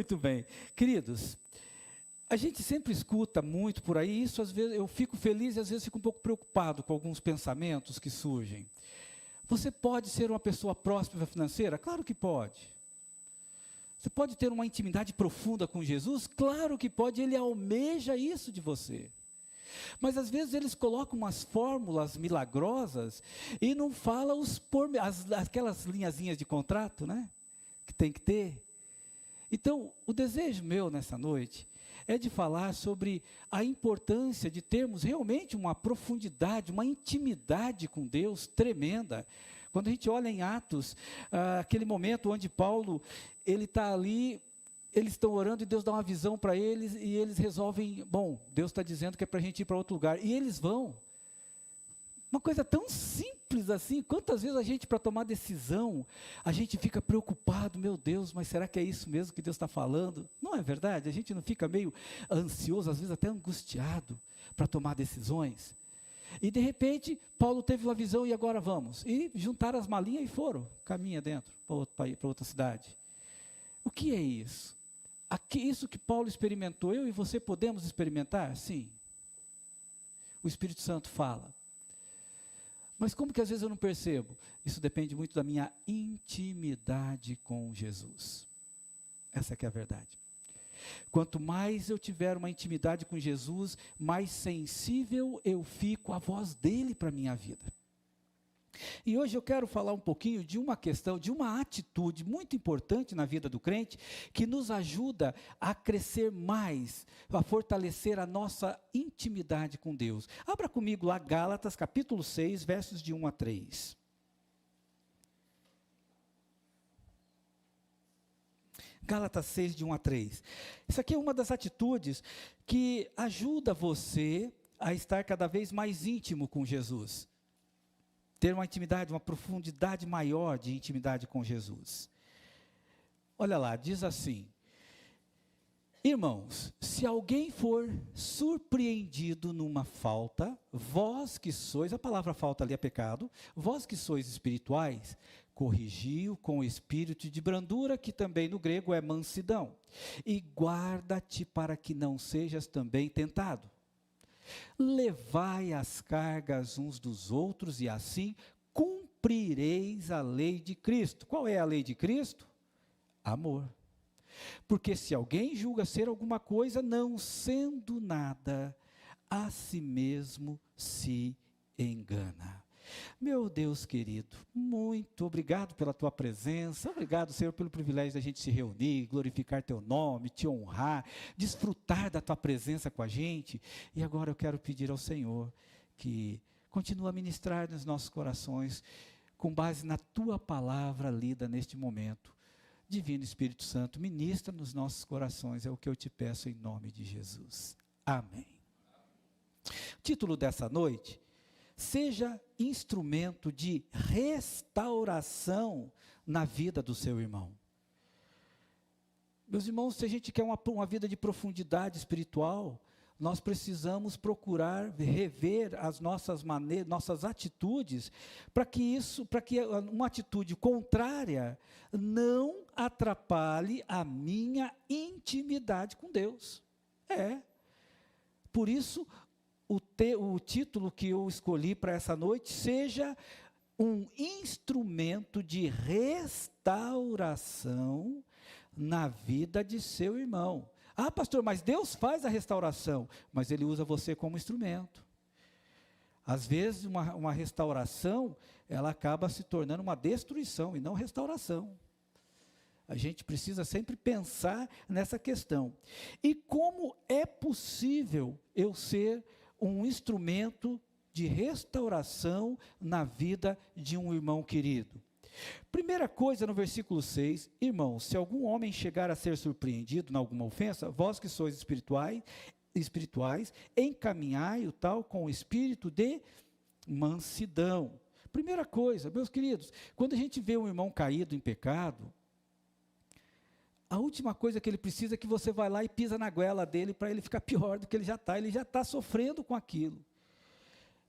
Muito bem. Queridos, a gente sempre escuta muito por aí, isso às vezes eu fico feliz e às vezes fico um pouco preocupado com alguns pensamentos que surgem. Você pode ser uma pessoa próspera financeira? Claro que pode. Você pode ter uma intimidade profunda com Jesus? Claro que pode, Ele almeja isso de você. Mas às vezes eles colocam umas fórmulas milagrosas e não falam aquelas linhazinhas de contrato, né? Que tem que ter. Então, o desejo meu nessa noite é de falar sobre a importância de termos realmente uma profundidade, uma intimidade com Deus tremenda. Quando a gente olha em Atos, aquele momento onde Paulo, ele está ali, eles estão orando e Deus dá uma visão para eles e eles resolvem, bom, Deus está dizendo que é para a gente ir para outro lugar. E eles vão. Uma coisa tão simples assim, quantas vezes a gente, para tomar decisão, a gente fica preocupado, meu Deus, mas será que é isso mesmo que Deus está falando? Não é verdade? A gente não fica meio ansioso, às vezes até angustiado, para tomar decisões? E de repente, Paulo teve uma visão e agora vamos. E juntaram as malinhas e foram, caminha dentro, para outro país, para outra cidade. O que é isso? Isso que Paulo experimentou, eu e você podemos experimentar? Sim. O Espírito Santo fala. Mas como que às vezes eu não percebo? Isso depende muito da minha intimidade com Jesus. Essa que é a verdade. Quanto mais eu tiver uma intimidade com Jesus, mais sensível eu fico à voz dele para a minha vida. E hoje eu quero falar um pouquinho de uma questão, de uma atitude muito importante na vida do crente, que nos ajuda a crescer mais, a fortalecer a nossa intimidade com Deus. Abra comigo lá Gálatas, capítulo 6, versos de 1 a 3. Gálatas 6, de 1 a 3. Isso aqui é uma das atitudes que ajuda você a estar cada vez mais íntimo com Jesus. Ter uma intimidade, uma profundidade maior de intimidade com Jesus. Olha lá, diz assim: irmãos, se alguém for surpreendido numa falta, vós que sois, a palavra falta ali é pecado, vós que sois espirituais, corrigi-o com espírito de brandura, que também no grego é mansidão, e guarda-te para que não sejas também tentado. Levai as cargas uns dos outros e assim cumprireis a lei de Cristo. Qual é a lei de Cristo? Amor. Porque se alguém julga ser alguma coisa, não sendo nada, a si mesmo se engana. Meu Deus querido, muito obrigado pela tua presença, obrigado, Senhor, pelo privilégio da gente se reunir, glorificar teu nome, te honrar, desfrutar da tua presença com a gente. E agora eu quero pedir ao Senhor que continue a ministrar nos nossos corações, com base na tua palavra lida neste momento. Divino Espírito Santo, ministra nos nossos corações, é o que eu te peço em nome de Jesus. Amém. O título dessa noite: seja instrumento de restauração na vida do seu irmão. Meus irmãos, se a gente quer uma vida de profundidade espiritual, nós precisamos procurar rever as nossas maneiras, nossas atitudes, para que uma atitude contrária não atrapalhe a minha intimidade com Deus. Por isso, o título que eu escolhi para essa noite: seja um instrumento de restauração na vida de seu irmão. Ah, pastor, mas Deus faz a restauração, mas Ele usa você como instrumento. Às vezes uma restauração, ela acaba se tornando uma destruição e não restauração. A gente precisa sempre pensar nessa questão. E como é possível eu ser um instrumento de restauração na vida de um irmão querido? Primeira coisa, no versículo 6, irmãos, se algum homem chegar a ser surpreendido em alguma ofensa, vós que sois espirituais, encaminhai-o tal com o espírito de mansidão. Primeira coisa, meus queridos, quando a gente vê um irmão caído em pecado, a última coisa que ele precisa é que você vai lá e pisa na goela dele para ele ficar pior do que ele já está sofrendo com aquilo.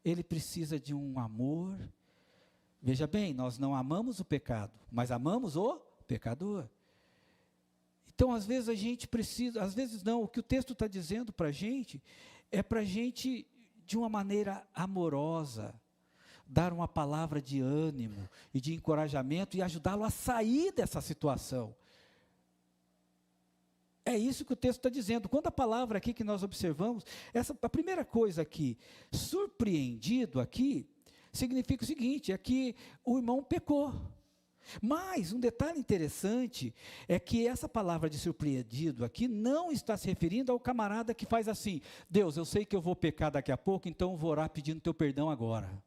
Ele precisa de um amor. Veja bem, nós não amamos o pecado, mas amamos o pecador. Então, às vezes a gente precisa, às vezes não, o que o texto está dizendo para a gente, é para a gente, de uma maneira amorosa, dar uma palavra de ânimo e de encorajamento e ajudá-lo a sair dessa situação. É isso que o texto está dizendo. Quando a palavra aqui que nós observamos, a primeira coisa aqui, surpreendido aqui, significa o seguinte, é que o irmão pecou. Mas um detalhe interessante é que essa palavra de surpreendido aqui não está se referindo ao camarada que faz assim: Deus, eu sei que eu vou pecar daqui a pouco, então eu vou orar pedindo teu perdão agora.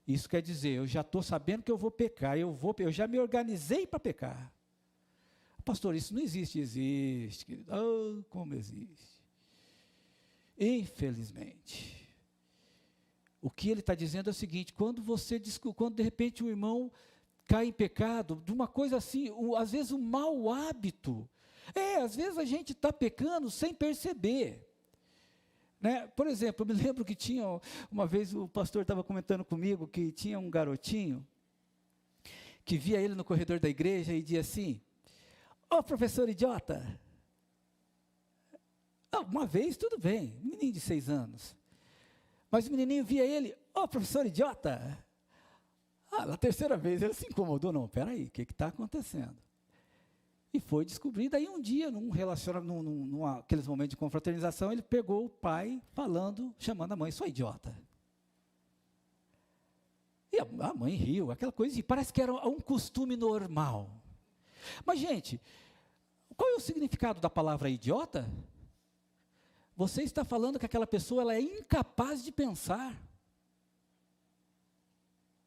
Isso quer dizer, eu já estou sabendo que eu vou pecar, eu já me organizei para pecar. Pastor, isso não existe. Existe, querido. Oh, como existe. Infelizmente. O que ele está dizendo é o seguinte: quando de repente o irmão cai em pecado, de uma coisa assim, às vezes um mau hábito. Às vezes a gente está pecando sem perceber. Né? Por exemplo, eu me lembro que tinha, uma vez o pastor estava comentando comigo, que tinha um garotinho, que via ele no corredor da igreja e dizia assim: ô professor idiota. Uma vez tudo bem, menino de 6 anos. Mas o menininho via ele: ô professor idiota. Na terceira vez ele se incomodou: não, peraí, o que está acontecendo? E foi descobrir, daí um dia, aqueles momentos de confraternização, ele pegou o pai chamando a mãe: sua idiota. E a mãe riu, aquela coisa, e parece que era um costume normal. Mas, gente, qual é o significado da palavra idiota? Você está falando que aquela pessoa ela é incapaz de pensar.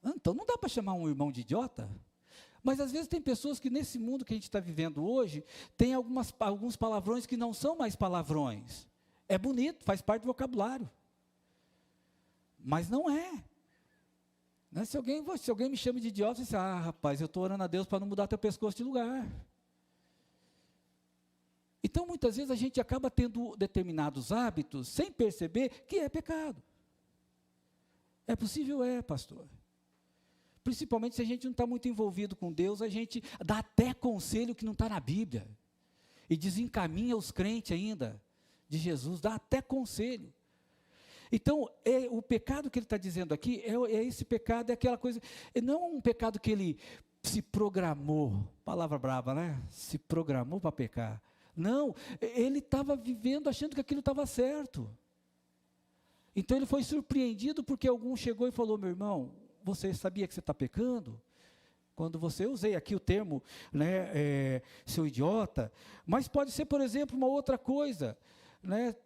Então não dá para chamar um irmão de idiota. Mas às vezes tem pessoas que nesse mundo que a gente está vivendo hoje, tem alguns palavrões que não são mais palavrões. É bonito, faz parte do vocabulário. Mas não é. Né? Se alguém me chama de idiota, você diz: rapaz, eu estou orando a Deus para não mudar teu pescoço de lugar. Então, muitas vezes a gente acaba tendo determinados hábitos, sem perceber que é pecado. É possível? É, pastor. Principalmente se a gente não está muito envolvido com Deus, a gente dá até conselho que não está na Bíblia. E desencaminha os crentes ainda de Jesus, dá até conselho. Então, o pecado que ele está dizendo aqui, esse pecado, é aquela coisa, não é um pecado que ele se programou, palavra brava, né? Se programou para pecar. Não, ele estava vivendo achando que aquilo estava certo. Então ele foi surpreendido porque algum chegou e falou: meu irmão, você sabia que você está pecando? Quando eu usei aqui o termo, né, seu idiota, mas pode ser, por exemplo, uma outra coisa. Né?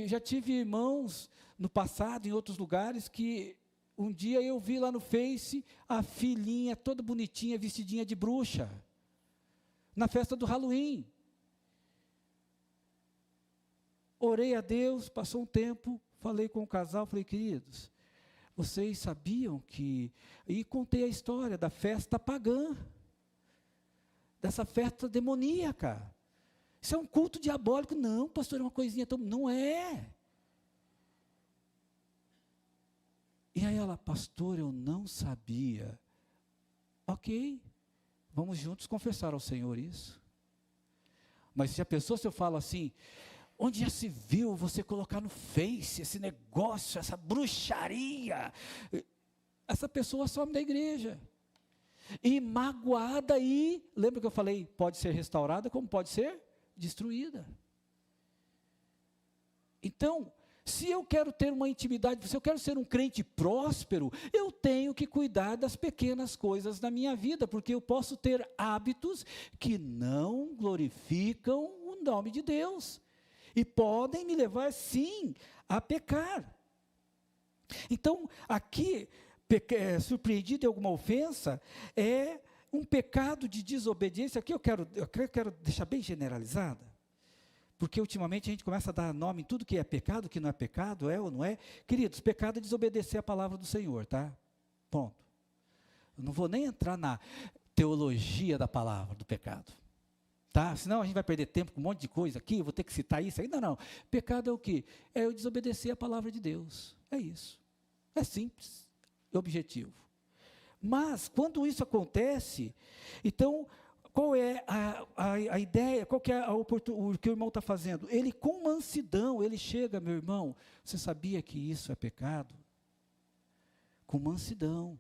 Já tive irmãos no passado, em outros lugares, que um dia eu vi lá no Face a filhinha toda bonitinha, vestidinha de bruxa, na festa do Halloween. Orei a Deus, passou um tempo, falei com o casal, falei: queridos, vocês sabiam que... E contei a história da festa pagã, dessa festa demoníaca. Isso é um culto diabólico. Não, pastor, é uma coisinha tão... Não é. E aí ela: pastor, eu não sabia. Ok, vamos juntos confessar ao Senhor isso. Mas se eu falo assim: onde já se viu você colocar no Face esse negócio, essa bruxaria? Essa pessoa some da igreja. E magoada, lembra que eu falei, pode ser restaurada como pode ser destruída. Então, se eu quero ter uma intimidade, se eu quero ser um crente próspero, eu tenho que cuidar das pequenas coisas da minha vida, porque eu posso ter hábitos que não glorificam o nome de Deus. E podem me levar, sim, a pecar. Então, aqui, surpreendido em alguma ofensa, é um pecado de desobediência. Aqui eu quero deixar bem generalizada, porque ultimamente a gente começa a dar nome em tudo que é pecado, que não é pecado, é ou não é. Queridos, pecado é desobedecer a palavra do Senhor, tá? Ponto. Eu não vou nem entrar na teologia da palavra do pecado. Tá? Senão a gente vai perder tempo com um monte de coisa aqui, eu vou ter que citar isso ainda não. Pecado é o quê? É eu desobedecer a palavra de Deus. É isso. É simples, é objetivo. Mas, quando isso acontece, então, qual é a ideia, qual que é o que o irmão está fazendo? Ele, com mansidão, ele chega, meu irmão, você sabia que isso é pecado? Com mansidão.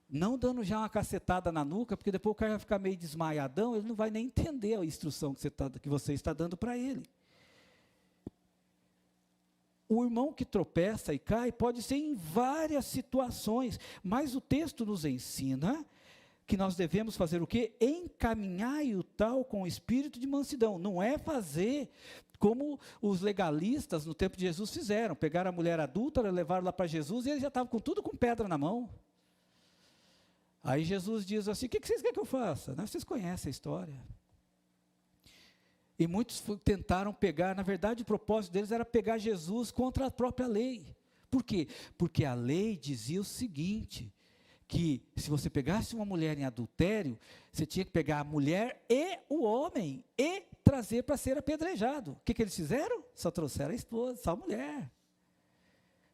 Não dando já uma cacetada na nuca, porque depois o cara vai ficar meio desmaiadão, ele não vai nem entender a instrução que você está dando para ele. O irmão que tropeça e cai pode ser em várias situações, mas o texto nos ensina que nós devemos fazer o quê? Encaminhar o tal com o espírito de mansidão. Não é fazer como os legalistas no tempo de Jesus fizeram. Pegaram a mulher adúltera, levaram lá para Jesus e eles já estavam com tudo com pedra na mão. Aí Jesus diz assim, o que vocês querem que eu faça? Vocês conhecem a história. E muitos tentaram pegar, na verdade o propósito deles era pegar Jesus contra a própria lei. Por quê? Porque a lei dizia o seguinte, que se você pegasse uma mulher em adultério, você tinha que pegar a mulher e o homem, e trazer para ser apedrejado. O que eles fizeram? Só trouxeram a esposa, só a mulher.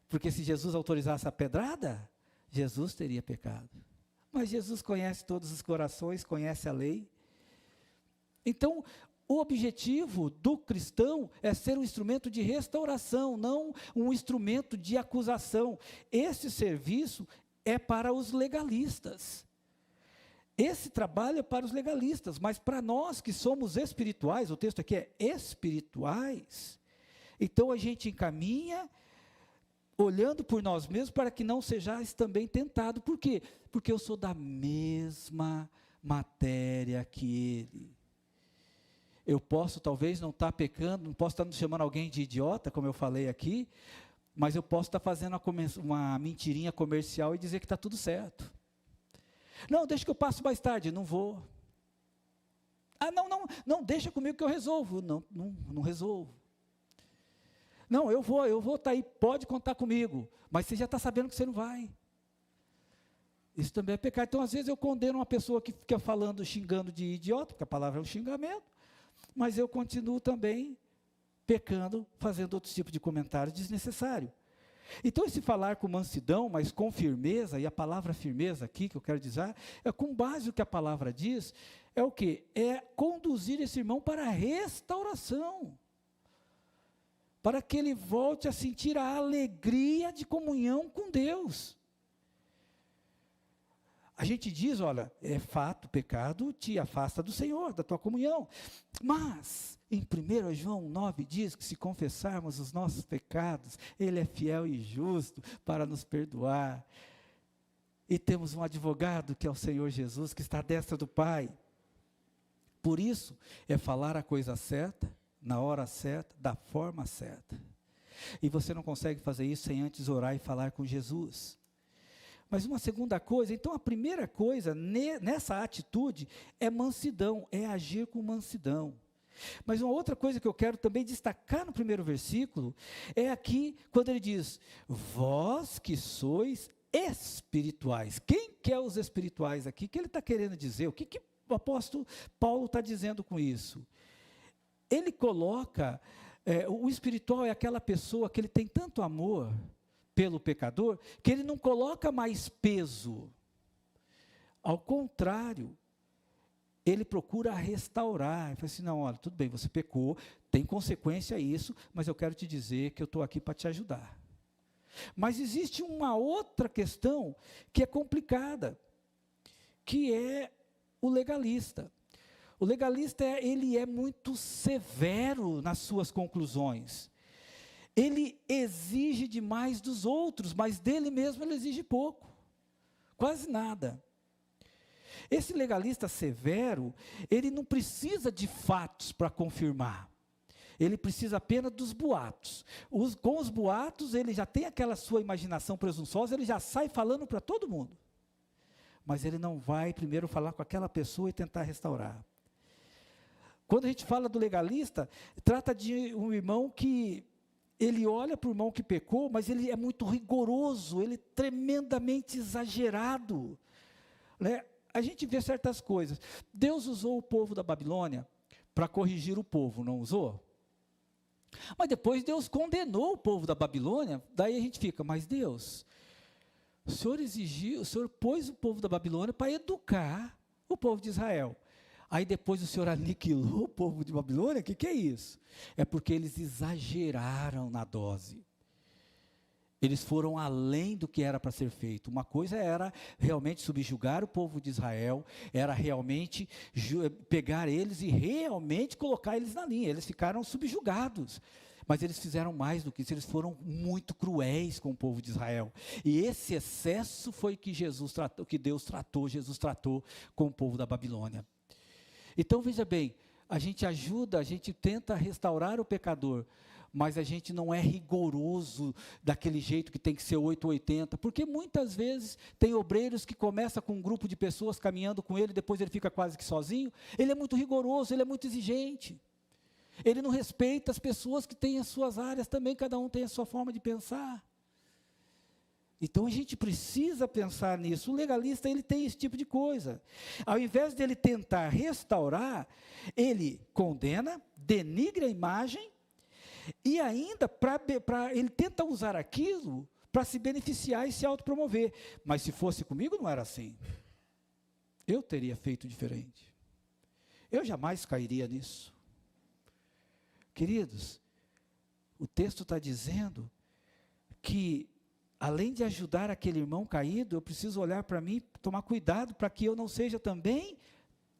Porque se Jesus autorizasse a pedrada, Jesus teria pecado. Mas Jesus conhece todos os corações, conhece a lei. Então, o objetivo do cristão é ser um instrumento de restauração, não um instrumento de acusação. Esse serviço é para os legalistas. Esse trabalho é para os legalistas, mas para nós que somos espirituais, o texto aqui é espirituais, então a gente encaminha, olhando por nós mesmos, para que não sejais também tentado. Por quê? Porque eu sou da mesma matéria que ele. Eu posso talvez não estar pecando, não posso estar chamando alguém de idiota, como eu falei aqui, mas eu posso estar fazendo uma mentirinha comercial e dizer que está tudo certo. Não, deixa que eu passo mais tarde. Não vou. Não, deixa comigo que eu resolvo. Não resolvo. Não, eu vou estar aí, pode contar comigo, mas você já está sabendo que você não vai. Isso também é pecado. Então, às vezes, eu condeno uma pessoa que fica falando, xingando de idiota, porque a palavra é um xingamento, mas eu continuo também pecando, fazendo outros tipos de comentários desnecessários. Então, esse falar com mansidão, mas com firmeza, e a palavra firmeza aqui, que eu quero dizer, é com base no que a palavra diz, é o quê? É conduzir esse irmão para a restauração, para que ele volte a sentir a alegria de comunhão com Deus. A gente diz, olha, é fato, pecado te afasta do Senhor, da tua comunhão. Mas, em 1 João 9 diz que se confessarmos os nossos pecados, Ele é fiel e justo para nos perdoar. E temos um advogado que é o Senhor Jesus, que está à destra do Pai. Por isso, é falar a coisa certa, na hora certa, da forma certa. E você não consegue fazer isso sem antes orar e falar com Jesus. Mas uma segunda coisa, então a primeira coisa nessa atitude é mansidão, é agir com mansidão. Mas uma outra coisa que eu quero também destacar no primeiro versículo, é aqui quando ele diz, vós que sois espirituais. Quem que é os espirituais aqui? O que ele está querendo dizer? O que o apóstolo Paulo está dizendo com isso? Ele coloca, o espiritual é aquela pessoa que ele tem tanto amor pelo pecador, que ele não coloca mais peso. Ao contrário, ele procura restaurar. Ele fala assim, não, olha, tudo bem, você pecou, tem consequência a isso, mas eu quero te dizer que eu estou aqui para te ajudar. Mas existe uma outra questão que é complicada, que é o legalista. O legalista, ele é muito severo nas suas conclusões. Ele exige demais dos outros, mas dele mesmo ele exige pouco, quase nada. Esse legalista severo, ele não precisa de fatos para confirmar. Ele precisa apenas dos boatos. Com os boatos, ele já tem aquela sua imaginação presunçosa, ele já sai falando para todo mundo. Mas ele não vai primeiro falar com aquela pessoa e tentar restaurar. Quando a gente fala do legalista, trata de um irmão que ele olha para o irmão que pecou, mas ele é muito rigoroso, ele é tremendamente exagerado. Né? A gente vê certas coisas. Deus usou o povo da Babilônia para corrigir o povo, não usou? Mas depois Deus condenou o povo da Babilônia, daí a gente fica, mas Deus, o Senhor pôs o povo da Babilônia para educar o povo de Israel. Aí depois o Senhor aniquilou o povo de Babilônia. O que é isso? É porque eles exageraram na dose. Eles foram além do que era para ser feito. Uma coisa era realmente subjugar o povo de Israel, era realmente pegar eles e realmente colocar eles na linha. Eles ficaram subjugados. Mas eles fizeram mais do que isso, eles foram muito cruéis com o povo de Israel. E esse excesso foi que Jesus tratou com o povo da Babilônia. Então veja bem, a gente ajuda, a gente tenta restaurar o pecador, mas a gente não é rigoroso daquele jeito que tem que ser 880, porque muitas vezes tem obreiros que começam com um grupo de pessoas caminhando com ele, depois ele fica quase que sozinho. Ele é muito rigoroso, ele é muito exigente. Ele não respeita as pessoas que têm as suas áreas também, cada um tem a sua forma de pensar. Então a gente precisa pensar nisso. O legalista, ele tem esse tipo de coisa. Ao invés dele tentar restaurar, ele condena, denigre a imagem, e ainda ele tenta usar aquilo para se beneficiar e se autopromover. Mas se fosse comigo, não era assim. Eu teria feito diferente. Eu jamais cairia nisso. Queridos, o texto está dizendo que, além de ajudar aquele irmão caído, eu preciso olhar para mim, tomar cuidado para que eu não seja também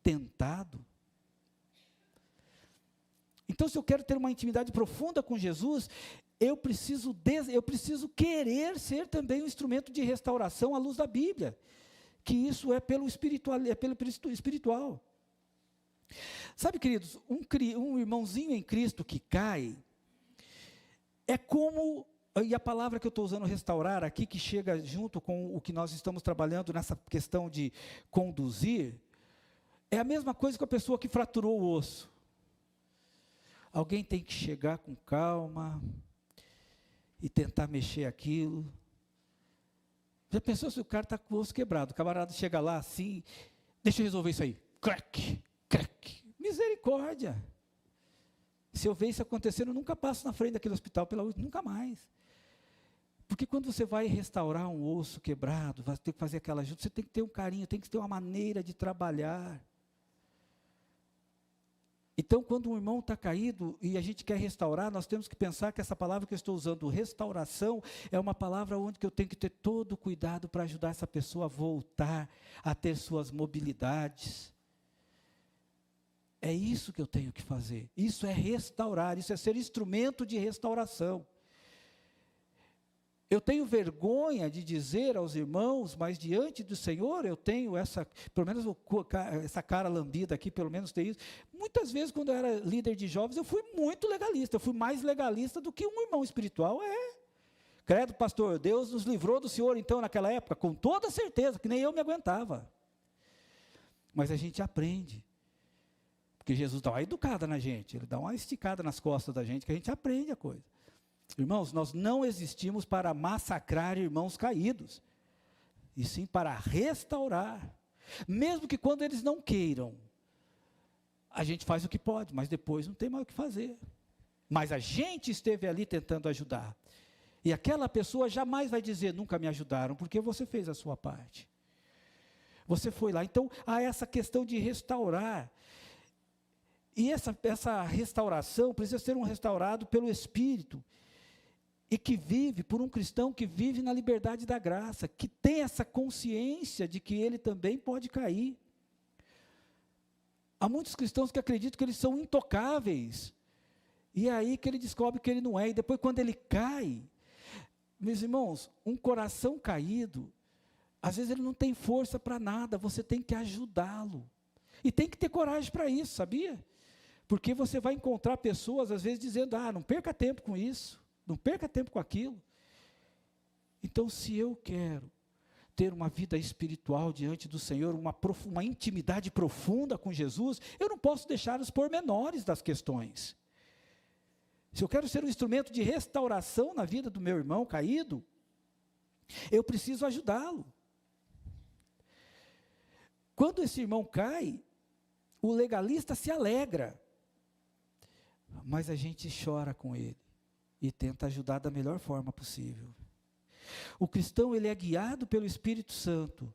tentado. Então, se eu quero ter uma intimidade profunda com Jesus, eu preciso querer ser também um instrumento de restauração à luz da Bíblia, que isso é pelo espiritual. Sabe, queridos, um irmãozinho em Cristo que cai, é como, e a palavra que eu estou usando, restaurar, aqui, que chega junto com o que nós estamos trabalhando nessa questão de conduzir, é a mesma coisa que a pessoa que fraturou o osso. Alguém tem que chegar com calma e tentar mexer aquilo. Já pensou se o cara está com o osso quebrado? O camarada chega lá assim, deixa eu resolver isso aí. Crack, crack. Misericórdia. Se eu ver isso acontecendo, eu nunca passo na frente daquele hospital pela última, nunca mais. Porque quando você vai restaurar um osso quebrado, vai ter que fazer aquela ajuda, você tem que ter um carinho, tem que ter uma maneira de trabalhar. Então, quando um irmão está caído e a gente quer restaurar, nós temos que pensar que essa palavra que eu estou usando, restauração, é uma palavra onde que eu tenho que ter todo o cuidado para ajudar essa pessoa a voltar a ter suas mobilidades. É isso que eu tenho que fazer. Isso é restaurar, isso é ser instrumento de restauração. Eu tenho vergonha de dizer aos irmãos, mas diante do Senhor eu tenho essa, pelo menos essa cara lambida aqui, pelo menos tem isso. Muitas vezes, quando eu era líder de jovens, eu fui muito legalista, eu fui mais legalista do que um irmão espiritual é. Credo, pastor, Deus nos livrou do Senhor, então, naquela época, com toda certeza, que nem eu me aguentava. Mas a gente aprende. Porque Jesus dá uma educada na gente, Ele dá uma esticada nas costas da gente, que a gente aprende a coisa. Irmãos, nós não existimos para massacrar irmãos caídos, e sim para restaurar. Mesmo que quando eles não queiram, a gente faz o que pode, mas depois não tem mais o que fazer. Mas a gente esteve ali tentando ajudar. E aquela pessoa jamais vai dizer, nunca me ajudaram, porque você fez a sua parte. Você foi lá. Então, há essa questão de restaurar. E essa restauração precisa ser um restaurado pelo Espírito. E que vive, por um cristão que vive na liberdade da graça, que tem essa consciência de que ele também pode cair. Há muitos cristãos que acreditam que eles são intocáveis, e é aí que ele descobre que ele não é, e depois quando ele cai, meus irmãos, um coração caído, às vezes ele não tem força para nada, você tem que ajudá-lo, e tem que ter coragem para isso, sabia? Porque você vai encontrar pessoas, às vezes, dizendo, não perca tempo com isso, não perca tempo com aquilo. Então, se eu quero ter uma vida espiritual diante do Senhor, uma intimidade profunda com Jesus, eu não posso deixar os pormenores das questões. Se eu quero ser um instrumento de restauração na vida do meu irmão caído, eu preciso ajudá-lo. Quando esse irmão cai, o legalista se alegra, mas a gente chora com ele e tenta ajudar da melhor forma possível. O cristão, ele é guiado pelo Espírito Santo,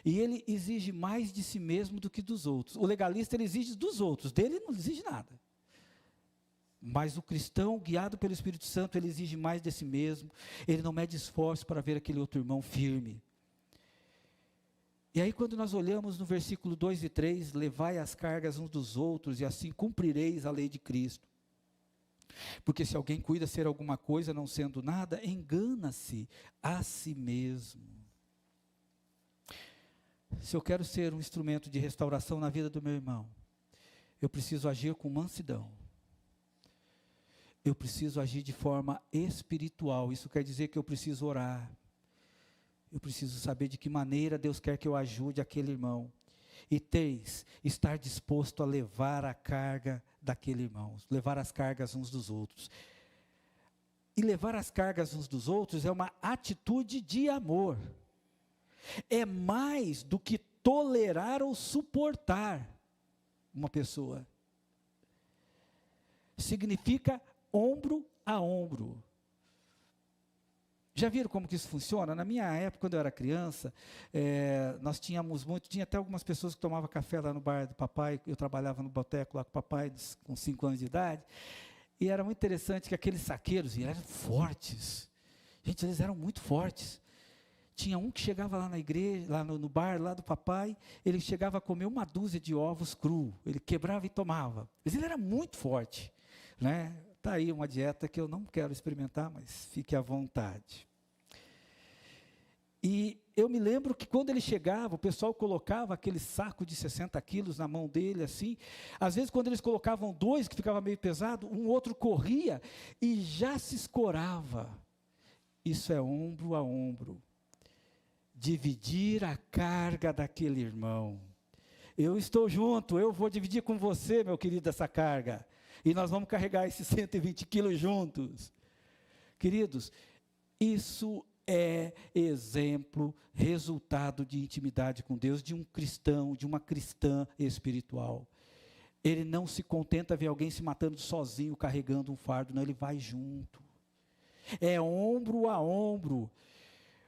E ele exige mais de si mesmo do que dos outros. O legalista, ele exige dos outros, dele não exige nada. Mas o cristão, guiado pelo Espírito Santo, ele exige mais de si mesmo. Ele não mede esforço para ver aquele outro irmão firme. E aí quando nós olhamos no versículo 2 e 3, levai as cargas uns dos outros, e assim cumprireis a lei de Cristo. Porque se alguém cuida ser alguma coisa, não sendo nada, engana-se a si mesmo. Se eu quero ser um instrumento de restauração na vida do meu irmão, eu preciso agir com mansidão. Eu preciso agir de forma espiritual. Isso quer dizer que eu preciso orar. Eu preciso saber de que maneira Deus quer que eu ajude aquele irmão. E estar disposto a levar a carga daquele irmão, levar as cargas uns dos outros. E levar as cargas uns dos outros é uma atitude de amor. É mais do que tolerar ou suportar uma pessoa. Significa ombro a ombro. Já viram como que isso funciona? Na minha época, quando eu era criança, nós tínhamos tinha até algumas pessoas que tomavam café lá no bar do papai. Eu trabalhava no boteco lá com o papai, com 5 anos de idade, e era muito interessante que aqueles saqueiros eram fortes. Gente, eles eram muito fortes. Tinha um que chegava lá na igreja, lá no bar lá do papai, ele chegava a comer 1 dúzia de ovos cru, ele quebrava e tomava. Mas ele era muito forte, né? Está aí uma dieta que eu não quero experimentar, mas fique à vontade. E eu me lembro que quando ele chegava, o pessoal colocava aquele saco de 60 quilos na mão dele, assim. Às vezes, quando eles colocavam 2, que ficava meio pesado, um outro corria e já se escorava. Isso é ombro a ombro. Dividir a carga daquele irmão. Eu estou junto, eu vou dividir com você, meu querido, essa carga. E nós vamos carregar esses 120 quilos juntos. Queridos, isso é exemplo, resultado de intimidade com Deus, de um cristão, de uma cristã espiritual. Ele não se contenta ver alguém se matando sozinho, carregando um fardo, não, ele vai junto. É ombro a ombro.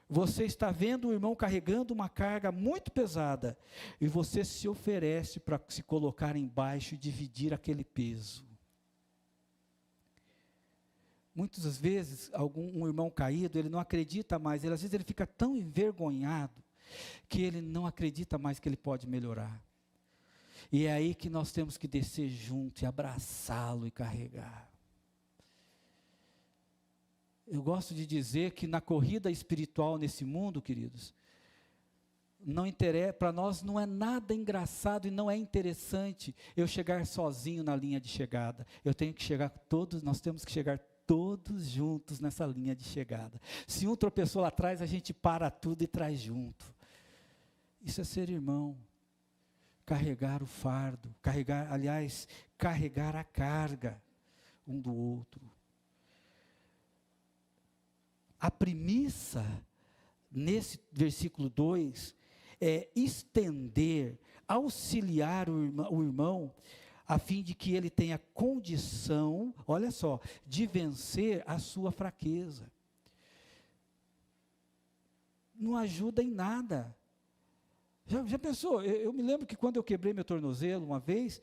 Você está vendo o irmão carregando uma carga muito pesada, e você se oferece para se colocar embaixo e dividir aquele peso. Muitas vezes, um irmão caído, ele não acredita mais, às vezes ele fica tão envergonhado, que ele não acredita mais que ele pode melhorar. E é aí que nós temos que descer junto, e abraçá-lo e carregar. Eu gosto de dizer que na corrida espiritual nesse mundo, queridos, para nós não é nada engraçado e não é interessante eu chegar sozinho na linha de chegada. Nós temos que chegar todos juntos nessa linha de chegada. Se um tropeçou lá atrás, a gente para tudo e traz junto. Isso é ser irmão. Carregar o fardo, carregar a carga um do outro. A premissa, nesse versículo 2, é estender, auxiliar o irmão, a fim de que ele tenha condição, olha só, de vencer a sua fraqueza. Não ajuda em nada. Já pensou? Eu me lembro que quando eu quebrei meu tornozelo uma vez,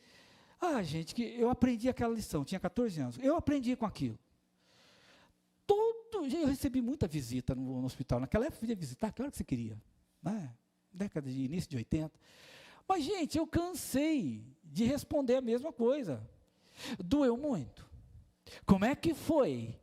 gente, que eu aprendi aquela lição, tinha 14 anos, eu aprendi com aquilo. Eu recebi muita visita no hospital, naquela época eu podia visitar, que hora que você queria, né? Início de 80. Mas, gente, eu cansei de responder a mesma coisa. Doeu muito. Como é que foi?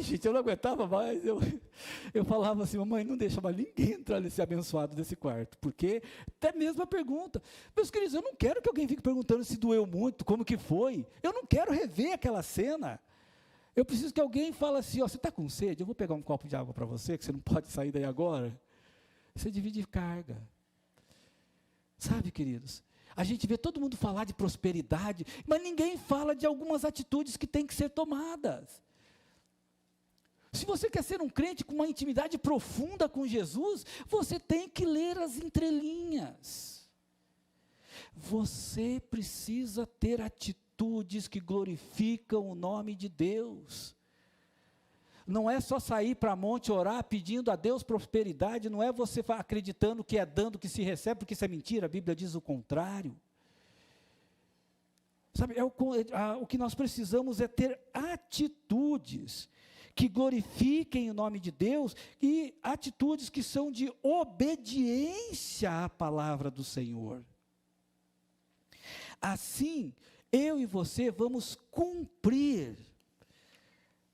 Gente, eu não aguentava mais. Eu falava assim, mamãe, não deixa mais ninguém entrar nesse abençoado desse quarto. Porque até mesmo a pergunta. Meus queridos, eu não quero que alguém fique perguntando se doeu muito, como que foi. Eu não quero rever aquela cena. Eu preciso que alguém fale assim, você está com sede? Eu vou pegar um copo de água para você, que você não pode sair daí agora. Você divide carga. Sabe, queridos? A gente vê todo mundo falar de prosperidade, mas ninguém fala de algumas atitudes que têm que ser tomadas. Se você quer ser um crente com uma intimidade profunda com Jesus, você tem que ler as entrelinhas. Você precisa ter atitudes que glorificam o nome de Deus. não é só sair para monte orar pedindo a Deus prosperidade, não é você acreditando que é dando que se recebe, porque isso é mentira, a Bíblia diz o contrário. Sabe, o que nós precisamos é ter atitudes que glorifiquem o nome de Deus e atitudes que são de obediência à palavra do Senhor. Assim, eu e você vamos cumprir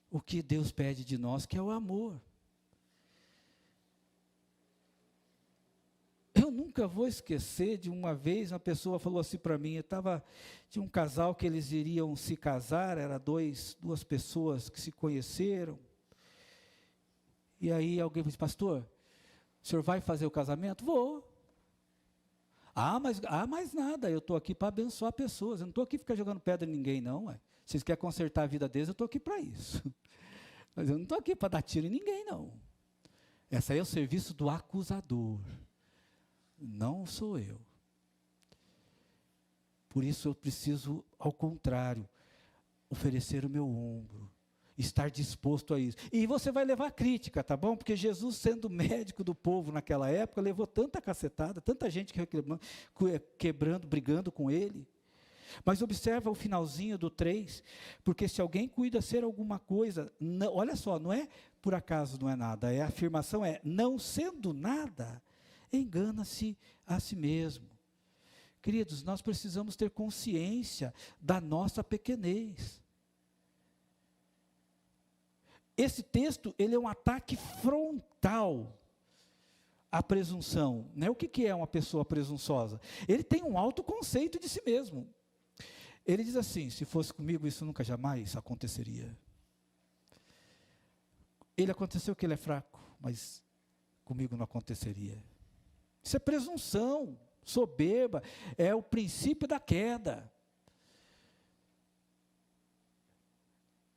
o que Deus pede de nós, que é o amor. Eu nunca vou esquecer de uma vez, uma pessoa falou assim para mim, tinha um casal que eles iriam se casar, eram duas pessoas que se conheceram, e aí alguém disse, pastor, o senhor vai fazer o casamento? Vou. Mas nada, eu estou aqui para abençoar pessoas, eu não estou aqui para ficar jogando pedra em ninguém não, ué. Vocês querem consertar a vida deles, eu estou aqui para isso. Mas eu não estou aqui para dar tiro em ninguém não. Esse aí é o serviço do acusador. Não sou eu. Por isso eu preciso, ao contrário, oferecer o meu ombro, estar disposto a isso. E você vai levar crítica, tá bom? Porque Jesus, sendo médico do povo naquela época, levou tanta cacetada, tanta gente quebrando, brigando com ele. Mas observa o finalzinho do 3, porque se alguém cuida ser alguma coisa, não, olha só, não é por acaso não é nada, a afirmação é, não sendo nada, engana-se a si mesmo. Queridos, nós precisamos ter consciência da nossa pequenez. Esse texto, ele é um ataque frontal à presunção, né? O que é uma pessoa presunçosa? Ele tem um alto conceito de si mesmo. Ele diz assim, se fosse comigo isso nunca jamais aconteceria. Ele aconteceu que ele é fraco, mas comigo não aconteceria. Isso é presunção, soberba, é o princípio da queda.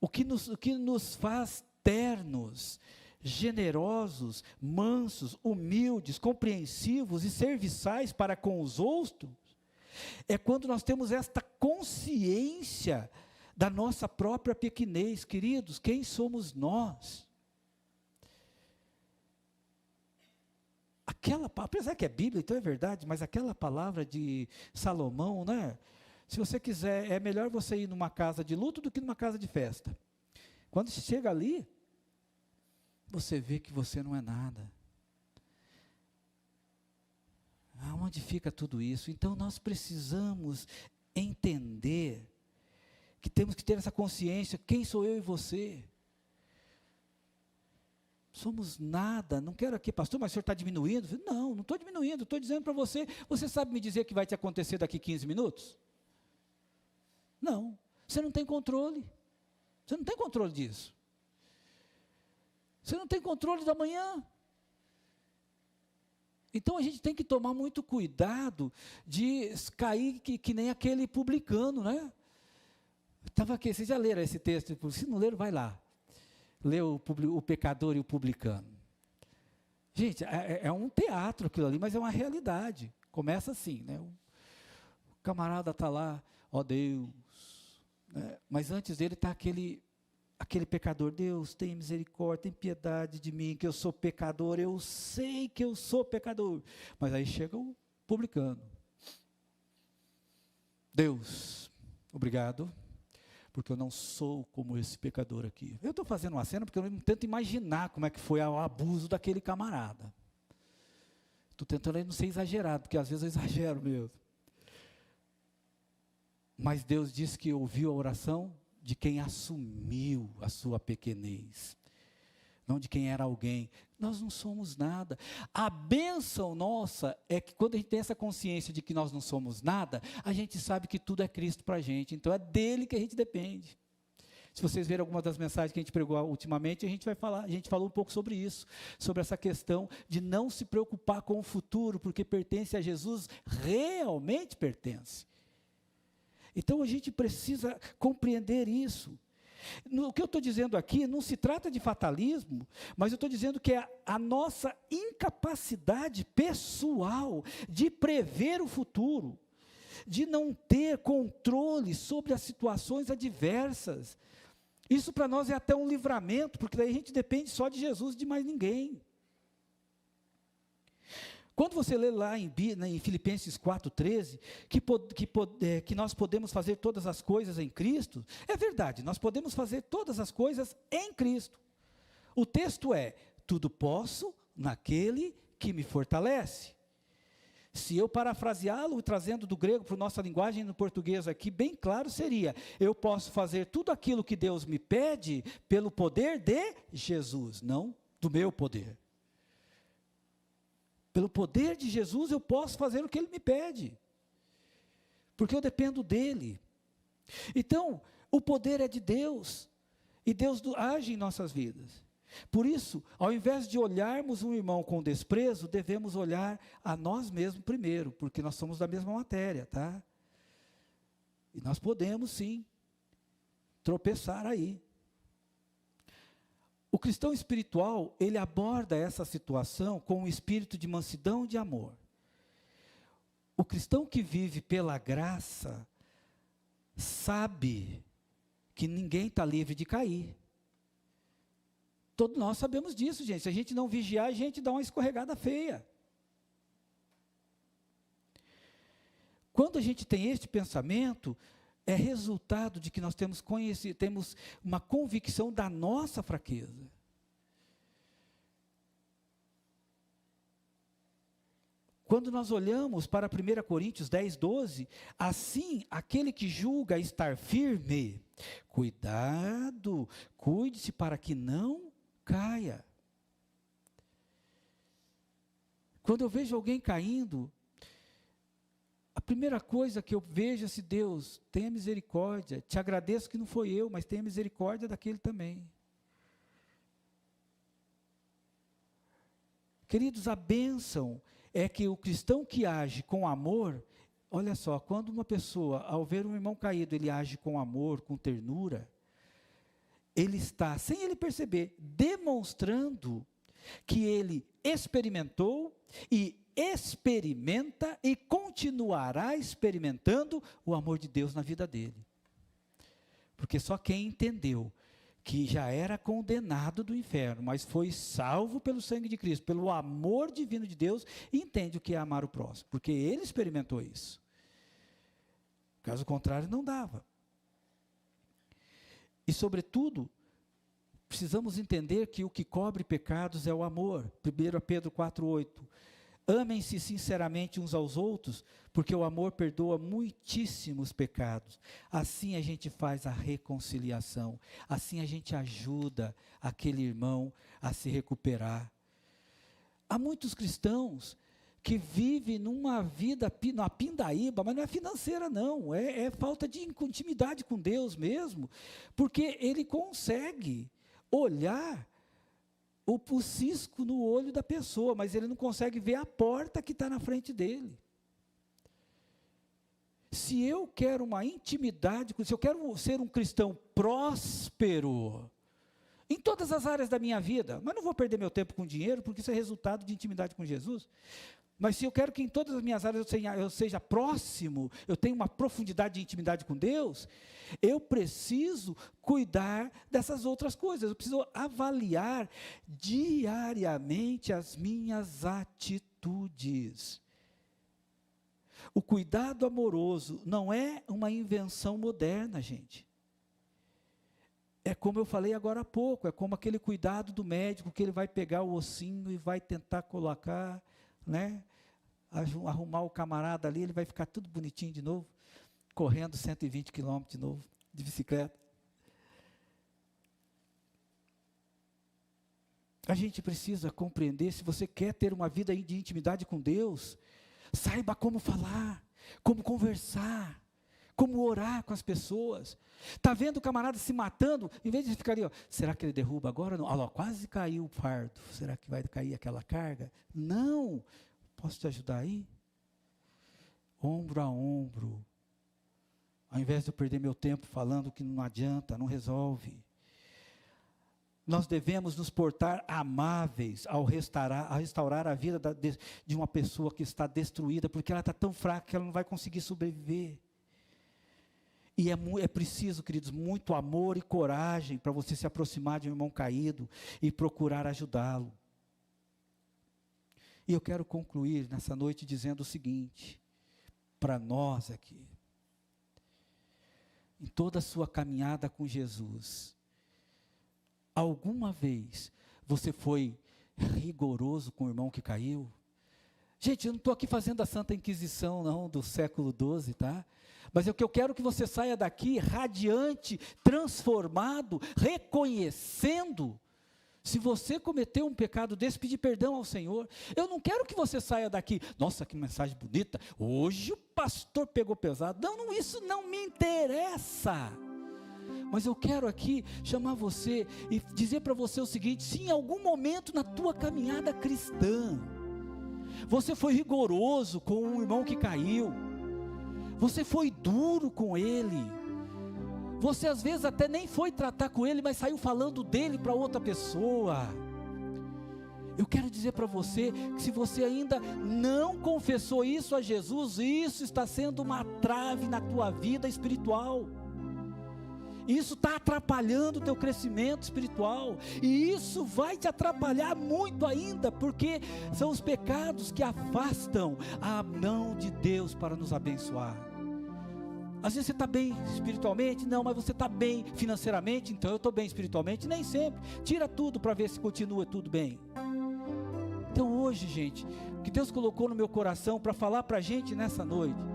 O que nos faz ternos, generosos, mansos, humildes, compreensivos e serviçais para com os outros, é quando nós temos esta consciência da nossa própria pequenez. Queridos, quem somos nós? Apesar que é Bíblia, então é verdade, mas aquela palavra de Salomão, né? Se você quiser, é melhor você ir numa casa de luto do que numa casa de festa. Quando você chega ali, você vê que você não é nada. Aonde fica tudo isso? Então nós precisamos entender que temos que ter essa consciência, quem sou eu e você? Somos nada, não quero aqui, pastor, mas o senhor está diminuindo? Não estou diminuindo, estou dizendo para você, você sabe me dizer que vai te acontecer daqui 15 minutos? Não, você não tem controle, você não tem controle disso. Você não tem controle da manhã. Então a gente tem que tomar muito cuidado de cair que nem aquele publicano, né? Estava aqui, vocês já leram esse texto? Se não leram, vai lá. Lê o pecador e o publicano. Gente, é um teatro aquilo ali, mas é uma realidade. Começa assim, né? O camarada está lá, ó Deus, né? Mas antes dele está aquele pecador, Deus, tem misericórdia, tem piedade de mim, que eu sou pecador, eu sei que eu sou pecador. Mas aí chega o publicano. Deus, obrigado, porque eu não sou como esse pecador aqui. Eu estou fazendo uma cena porque eu tento imaginar como é que foi o abuso daquele camarada. Estou tentando não ser exagerado, porque às vezes eu exagero mesmo. Mas Deus disse que ouviu a oração de quem assumiu a sua pequenez, não de quem era alguém. Nós não somos nada. A bênção nossa é que quando a gente tem essa consciência de que nós não somos nada, a gente sabe que tudo é Cristo para a gente, então é dele que a gente depende. Se vocês verem algumas das mensagens que a gente pregou ultimamente, a gente falou um pouco sobre isso, sobre essa questão de não se preocupar com o futuro, porque pertence a Jesus, realmente pertence. Então a gente precisa compreender isso. O que eu estou dizendo aqui não se trata de fatalismo, mas eu estou dizendo que é a nossa incapacidade pessoal de prever o futuro, de não ter controle sobre as situações adversas. Isso para nós é até um livramento, porque daí a gente depende só de Jesus, de mais ninguém. Quando você lê lá em Filipenses 4,13, que nós podemos fazer todas as coisas em Cristo, é verdade, nós podemos fazer todas as coisas em Cristo. O texto é, tudo posso naquele que me fortalece. Se eu parafraseá-lo, trazendo do grego para a nossa linguagem no português aqui, bem claro seria, eu posso fazer tudo aquilo que Deus me pede pelo poder de Jesus, não do meu poder. Pelo poder de Jesus eu posso fazer o que Ele me pede, porque eu dependo dEle. Então, o poder é de Deus, e Deus age em nossas vidas. Por isso, ao invés de olharmos um irmão com desprezo, devemos olhar a nós mesmos primeiro, porque nós somos da mesma matéria, tá? E nós podemos sim tropeçar aí. O cristão espiritual, ele aborda essa situação com um espírito de mansidão e de amor. O cristão que vive pela graça, sabe que ninguém está livre de cair. Todos nós sabemos disso, gente. Se a gente não vigiar, a gente dá uma escorregada feia. Quando a gente tem este pensamento, é resultado de que nós temos uma convicção da nossa fraqueza. Quando nós olhamos para 1 Coríntios 10, 12, assim, aquele que julga estar firme, cuidado, cuide-se para que não caia. Quando eu vejo alguém caindo, a primeira coisa que eu vejo é se Deus, tenha misericórdia, te agradeço que não foi eu, mas tenha misericórdia daquele também. Queridos, a bênção é que o cristão que age com amor, olha só, quando uma pessoa, ao ver um irmão caído, ele age com amor, com ternura, ele está, sem ele perceber, demonstrando que ele experimentou e experimenta e continuará experimentando o amor de Deus na vida dele. Porque só quem entendeu que já era condenado do inferno, mas foi salvo pelo sangue de Cristo, pelo amor divino de Deus, entende o que é amar o próximo, porque ele experimentou isso. Caso contrário, não dava. E, sobretudo, precisamos entender que o que cobre pecados é o amor. 1 Pedro 4,8. Amem-se sinceramente uns aos outros, porque o amor perdoa muitíssimos pecados. Assim a gente faz a reconciliação. Assim a gente ajuda aquele irmão a se recuperar. Há muitos cristãos que vivem numa vida, numa pindaíba, mas não é financeira não, é falta de intimidade com Deus mesmo, porque ele consegue olhar o cisco no olho da pessoa, mas ele não consegue ver a porta que está na frente dele. Se eu quero uma intimidade, se eu quero ser um cristão próspero, em todas as áreas da minha vida, mas não vou perder meu tempo com dinheiro, porque isso é resultado de intimidade com Jesus. Mas se eu quero que em todas as minhas áreas eu seja próximo, eu tenha uma profundidade de intimidade com Deus, eu preciso cuidar dessas outras coisas, eu preciso avaliar diariamente as minhas atitudes. O cuidado amoroso não é uma invenção moderna, gente. É como eu falei agora há pouco, é como aquele cuidado do médico que ele vai pegar o ossinho e vai tentar colocar, né? Arrumar o camarada ali, ele vai ficar tudo bonitinho de novo, correndo 120 km de novo, de bicicleta. A gente precisa compreender, se você quer ter uma vida de intimidade com Deus, saiba como falar, como conversar, como orar com as pessoas. Está vendo o camarada se matando, em vez de ficar ali, ó, será que ele derruba agora? Não, ó, quase caiu o fardo, será que vai cair aquela carga? Não. Posso te ajudar aí? Ombro a ombro. Ao invés de eu perder meu tempo falando que não adianta, não resolve. Nós devemos nos portar amáveis ao restaurar a vida de uma pessoa que está destruída, porque ela está tão fraca que ela não vai conseguir sobreviver. E é preciso, queridos, muito amor e coragem para você se aproximar de um irmão caído e procurar ajudá-lo. E eu quero concluir nessa noite dizendo o seguinte, para nós aqui, em toda a sua caminhada com Jesus, alguma vez você foi rigoroso com o irmão que caiu? Gente, eu não estou aqui fazendo a Santa Inquisição não, do século XII, tá? Mas é o que eu quero que você saia daqui radiante, transformado, reconhecendo. Se você cometeu um pecado desse, pedir perdão ao Senhor. Eu não quero que você saia daqui, nossa, que mensagem bonita, hoje o pastor pegou pesado. Não, isso não me interessa. Mas eu quero aqui chamar você e dizer para você o seguinte: se em algum momento na tua caminhada cristã, você foi rigoroso com um irmão que caiu, você foi duro com ele, você às vezes até nem foi tratar com ele, mas saiu falando dele para outra pessoa. Eu quero dizer para você que se você ainda não confessou isso a Jesus, isso está sendo uma trave na tua vida espiritual. Isso está atrapalhando o teu crescimento espiritual, e isso vai te atrapalhar muito ainda, porque são os pecados que afastam a mão de Deus para nos abençoar. Às vezes você está bem espiritualmente, não, mas você está bem financeiramente, então eu estou bem espiritualmente, nem sempre. Tira tudo para ver se continua tudo bem. Então hoje, gente, o que Deus colocou no meu coração para falar para a gente nessa noite,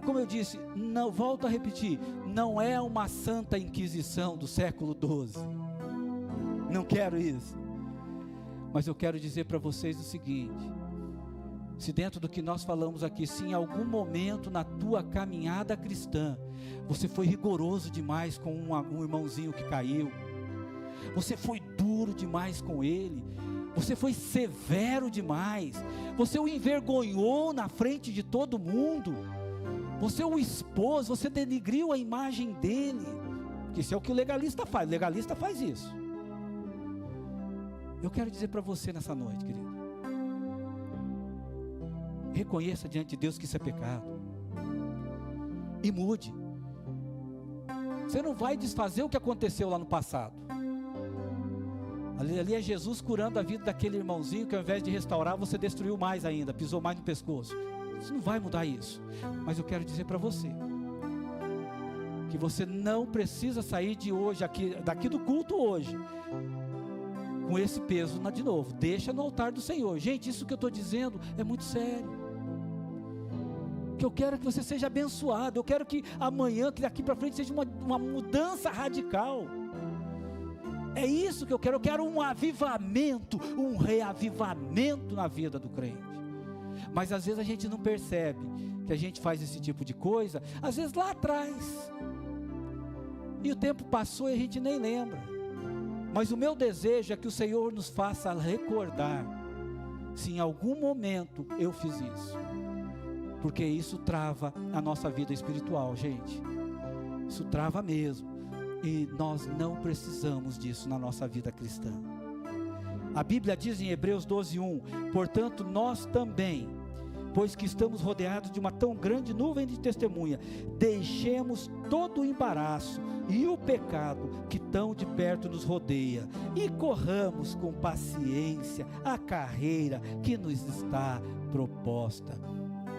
como eu disse, não, volto a repetir, não é uma Santa Inquisição do século XII, não quero isso, mas eu quero dizer para vocês o seguinte: se dentro do que nós falamos aqui, se em algum momento na tua caminhada cristã, você foi rigoroso demais com um irmãozinho que caiu, você foi duro demais com ele, você foi severo demais, você o envergonhou na frente de todo mundo, você o expôs, você denigriu a imagem dele, porque isso é o que o legalista faz isso. Eu quero dizer para você nessa noite, querido, reconheça diante de Deus que isso é pecado, e mude. Você não vai desfazer o que aconteceu lá no passado. Ali é Jesus curando a vida daquele irmãozinho que ao invés de restaurar, você destruiu mais ainda, pisou mais no pescoço. Isso não vai mudar isso. Mas eu quero dizer para você que você não precisa sair de hoje, daqui do culto hoje, com esse peso de novo. Deixa no altar do Senhor. Gente, isso que eu estou dizendo é muito sério. Que eu quero que você seja abençoado. Eu quero que amanhã, que daqui para frente seja uma mudança radical. É isso que eu quero. Eu quero um avivamento, um reavivamento na vida do crente. Mas às vezes a gente não percebe que a gente faz esse tipo de coisa, às vezes lá atrás, e o tempo passou e a gente nem lembra. Mas o meu desejo é que o Senhor nos faça recordar, se em algum momento eu fiz isso, porque isso trava a nossa vida espiritual, gente. Isso trava mesmo, e nós não precisamos disso na nossa vida cristã. A Bíblia diz em Hebreus 12:1, portanto nós também, pois que estamos rodeados de uma tão grande nuvem de testemunha, deixemos todo o embaraço e o pecado que tão de perto nos rodeia, e corramos com paciência a carreira que nos está proposta.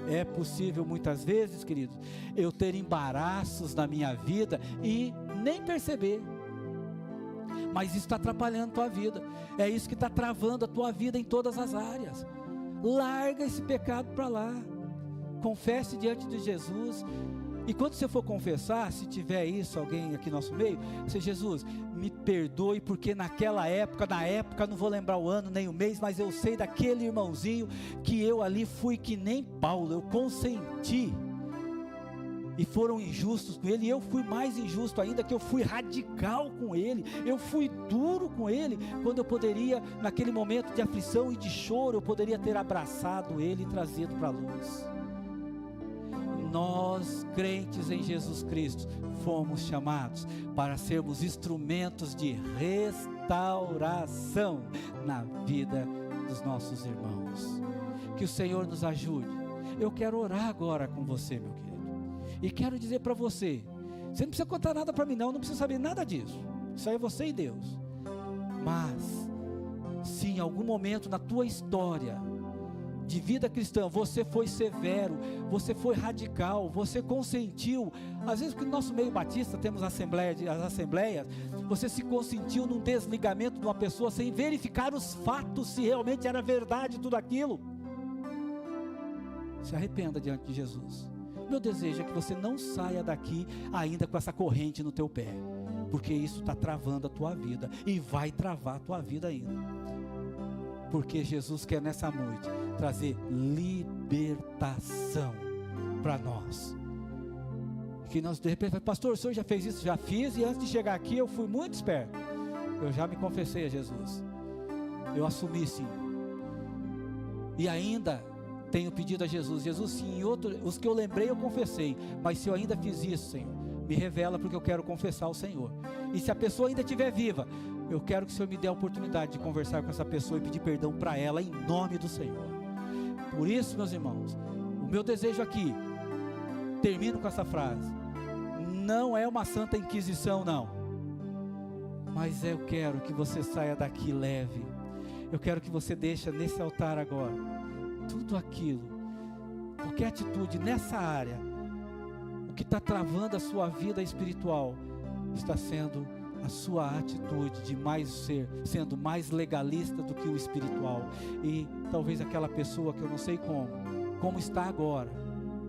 É possível muitas vezes, queridos, eu ter embaraços na minha vida e nem perceber, mas isso está atrapalhando a tua vida, é isso que está travando a tua vida em todas as áreas. Larga esse pecado para lá, confesse diante de Jesus, e quando você for confessar, se tiver isso, alguém aqui no nosso meio, você: Jesus, me perdoe, porque naquela época, não vou lembrar o ano nem o mês, mas eu sei daquele irmãozinho, que eu ali fui que nem Paulo, eu consenti, e foram injustos com ele, e eu fui mais injusto ainda, que eu fui radical com ele, eu fui duro com ele, quando eu poderia, naquele momento de aflição e de choro, eu poderia ter abraçado ele e trazido para a luz. Nós, crentes em Jesus Cristo, fomos chamados para sermos instrumentos de restauração na vida dos nossos irmãos. Que o Senhor nos ajude. Eu quero orar agora com você, meu querido, e quero dizer para você Você não precisa contar nada para mim não precisa saber nada disso. Isso aí é você e Deus. Mas, se em algum momento na tua história de vida cristã, você foi severo, você foi radical, você consentiu, às vezes porque no nosso meio batista temos as assembleias, você se consentiu num desligamento de uma pessoa sem verificar os fatos, se realmente era verdade tudo aquilo. Se arrependa diante de Jesus. Meu desejo é que você não saia daqui ainda com essa corrente no teu pé, porque isso está travando a tua vida, e vai travar a tua vida ainda, porque Jesus quer nessa noite trazer libertação para nós. Que nós de repente, pastor, o senhor já fez isso? Já fiz, e antes de chegar aqui eu fui muito esperto, eu já me confessei a Jesus, eu assumi sim, e ainda tenho pedido a Jesus, sim, os que eu lembrei eu confessei, mas se eu ainda fiz isso, Senhor, me revela, porque eu quero confessar ao Senhor. E se a pessoa ainda estiver viva, eu quero que o Senhor me dê a oportunidade de conversar com essa pessoa e pedir perdão para ela, em nome do Senhor. Por isso, meus irmãos, o meu desejo aqui, termino com essa frase, não é uma santa inquisição não, mas eu quero que você saia daqui leve. Eu quero que você deixe nesse altar agora tudo aquilo, qualquer atitude nessa área, o que está travando a sua vida espiritual, está sendo a sua atitude de sendo mais legalista do que o espiritual. E talvez aquela pessoa que eu não sei como está agora,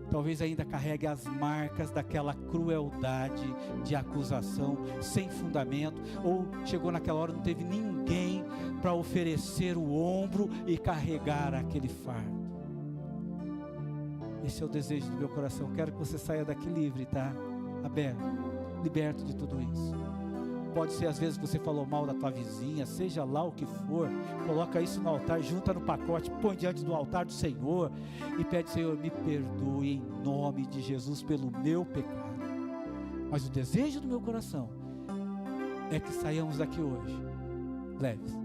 talvez ainda carregue as marcas daquela crueldade de acusação sem fundamento, ou chegou naquela hora, não teve ninguém para oferecer o ombro e carregar aquele fardo. Esse é o desejo do meu coração. Quero que você saia daqui livre, tá? Aberto, liberto de tudo isso. Pode ser às vezes que você falou mal da tua vizinha, seja lá o que for, coloca isso no altar, junta no pacote, põe diante do altar do Senhor e pede: Senhor, me perdoe em nome de Jesus pelo meu pecado. Mas o desejo do meu coração é que saiamos daqui hoje leves,